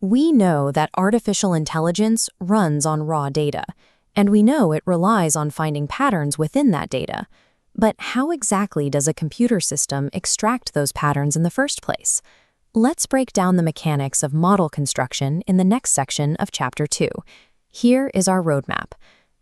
We know that artificial intelligence runs on raw data, and we know it relies on finding patterns within that data. But how exactly does a computer system extract those patterns in the first place? Let's break down the mechanics of model construction in the next section of Chapter 2. Here is our roadmap.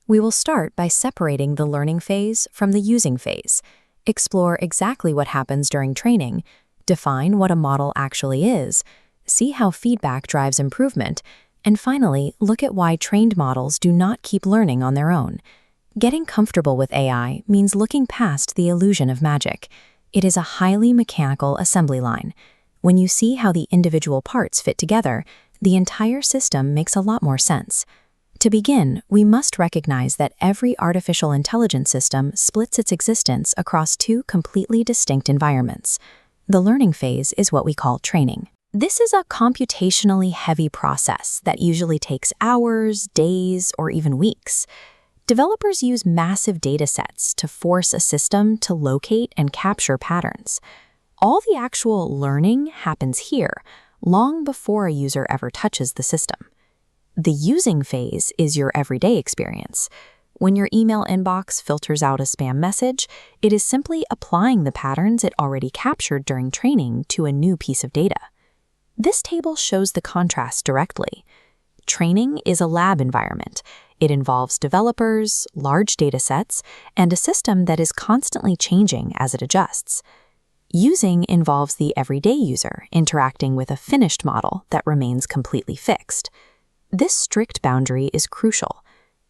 We will start by separating the learning phase from the using phase, explore exactly what happens during training, define what a model actually is, see how feedback drives improvement, and finally, look at why trained models do not keep learning on their own. Getting comfortable with AI means looking past the illusion of magic. It is a highly mechanical assembly line. When you see how the individual parts fit together, the entire system makes a lot more sense. To begin, we must recognize that every artificial intelligence system splits its existence across two completely distinct environments. The learning phase is what we call training. This is a computationally heavy process that usually takes hours, days, or even weeks. Developers use massive data sets to force a system to locate and capture patterns. All the actual learning happens here, long before a user ever touches the system. The using phase is your everyday experience. When your email inbox filters out a spam message, it is simply applying the patterns it already captured during training to a new piece of data. This table shows the contrast directly. Training is a lab environment. It involves developers, large data sets, and a system that is constantly changing as it adjusts. Using involves the everyday user interacting with a finished model that remains completely fixed. This strict boundary is crucial.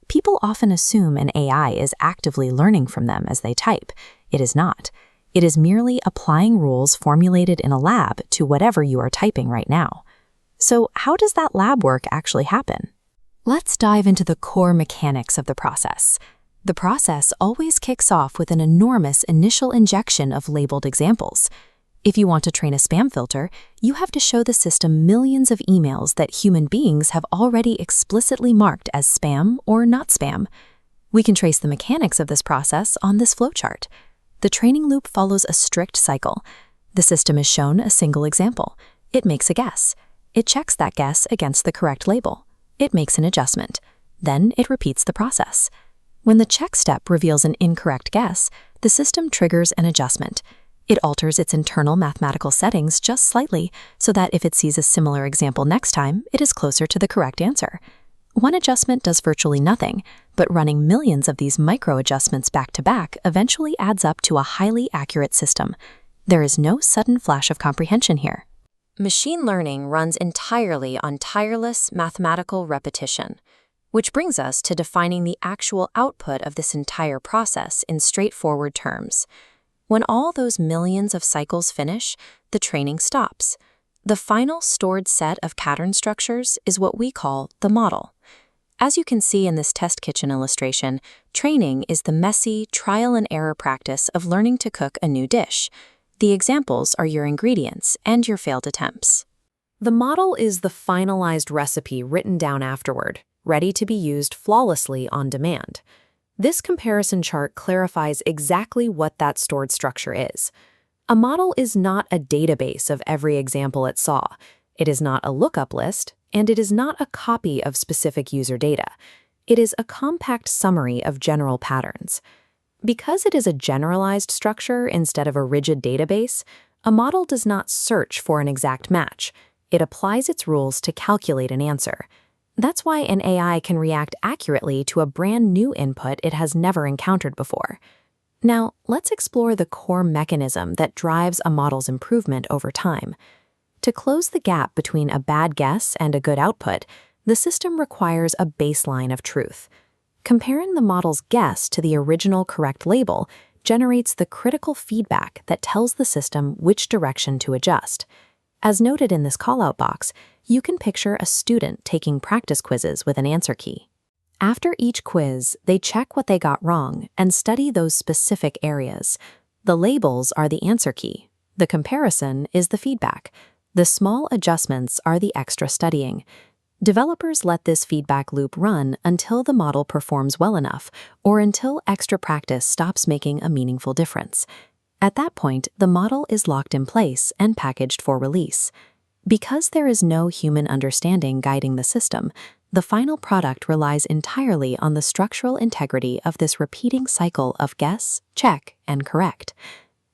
People often assume an AI is actively learning from them as they type. It is not. It is merely applying rules formulated in a lab to whatever you are typing right now. So how does that lab work actually happen? Let's dive into the core mechanics of the process. The process always kicks off with an enormous initial injection of labeled examples. If you want to train a spam filter, you have to show the system millions of emails that human beings have already explicitly marked as spam or not spam. We can trace the mechanics of this process on this flowchart. The training loop follows a strict cycle. The system is shown a single example. It makes a guess. It checks that guess against the correct label. It makes an adjustment. Then it repeats the process. When the check step reveals an incorrect guess, the system triggers an adjustment. It alters its internal mathematical settings just slightly so that if it sees a similar example next time, it is closer to the correct answer. One adjustment does virtually nothing, but running millions of these micro-adjustments back-to-back eventually adds up to a highly accurate system. There is no sudden flash of comprehension here. Machine learning runs entirely on tireless mathematical repetition, which brings us to defining the actual output of this entire process in straightforward terms. When all those millions of cycles finish, the training stops. The final stored set of pattern structures is what we call the model. As you can see in this test kitchen illustration, training is the messy, trial-and-error practice of learning to cook a new dish. The examples are your ingredients and your failed attempts. The model is the finalized recipe written down afterward, ready to be used flawlessly on demand. This comparison chart clarifies exactly what that stored structure is. A model is not a database of every example it saw. It is not a lookup list, and it is not a copy of specific user data. It is a compact summary of general patterns. Because it is a generalized structure instead of a rigid database, a model does not search for an exact match. It applies its rules to calculate an answer. That's why an AI can react accurately to a brand new input it has never encountered before. Now, let's explore the core mechanism that drives a model's improvement over time. To close the gap between a bad guess and a good output, the system requires a baseline of truth. Comparing the model's guess to the original correct label generates the critical feedback that tells the system which direction to adjust. As noted in this callout box, you can picture a student taking practice quizzes with an answer key. After each quiz, they check what they got wrong and study those specific areas. The labels are the answer key. The comparison is the feedback. The small adjustments are the extra studying. Developers let this feedback loop run until the model performs well enough or until extra practice stops making a meaningful difference. At that point, the model is locked in place and packaged for release. Because there is no human understanding guiding the system, the final product relies entirely on the structural integrity of this repeating cycle of guess, check, and correct.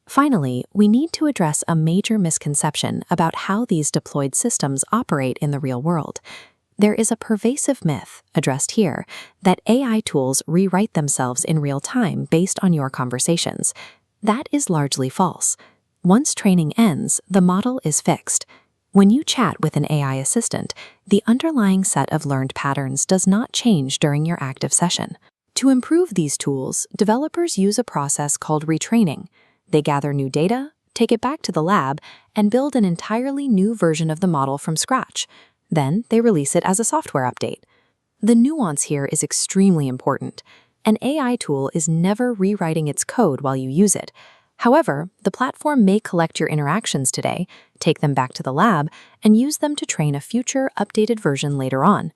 Finally, we need to address a major misconception about how these deployed systems operate in the real world. There is a pervasive myth, addressed here, that AI tools rewrite themselves in real time based on your conversations. That is largely false. Once training ends, the model is fixed. When you chat with an AI assistant, the underlying set of learned patterns does not change during your active session. To improve these tools, developers use a process called retraining. They gather new data, take it back to the lab, and build an entirely new version of the model from scratch. Then they release it as a software update. The nuance here is extremely important. An AI tool is never rewriting its code while you use it. However, the platform may collect your interactions today, take them back to the lab, and use them to train a future, updated version later on.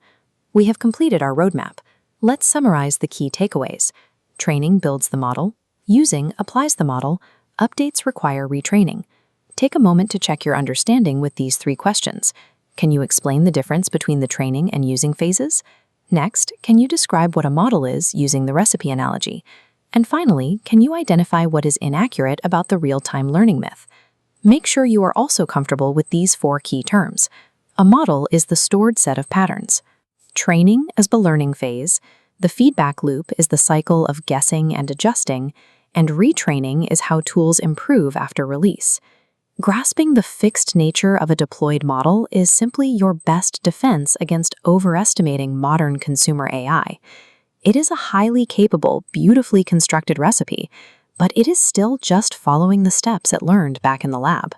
We have completed our roadmap. Let's summarize the key takeaways. Training builds the model. Using applies the model. Updates require retraining. Take a moment to check your understanding with these 3 questions. Can you explain the difference between the training and using phases? Next, can you describe what a model is using the recipe analogy? And finally, can you identify what is inaccurate about the real-time learning myth? Make sure you are also comfortable with these 4 key terms. A model is the stored set of patterns. Training is the learning phase. The feedback loop is the cycle of guessing and adjusting. And retraining is how tools improve after release. Grasping the fixed nature of a deployed model is simply your best defense against overestimating modern consumer AI. It is a highly capable, beautifully constructed recipe, but it is still just following the steps it learned back in the lab.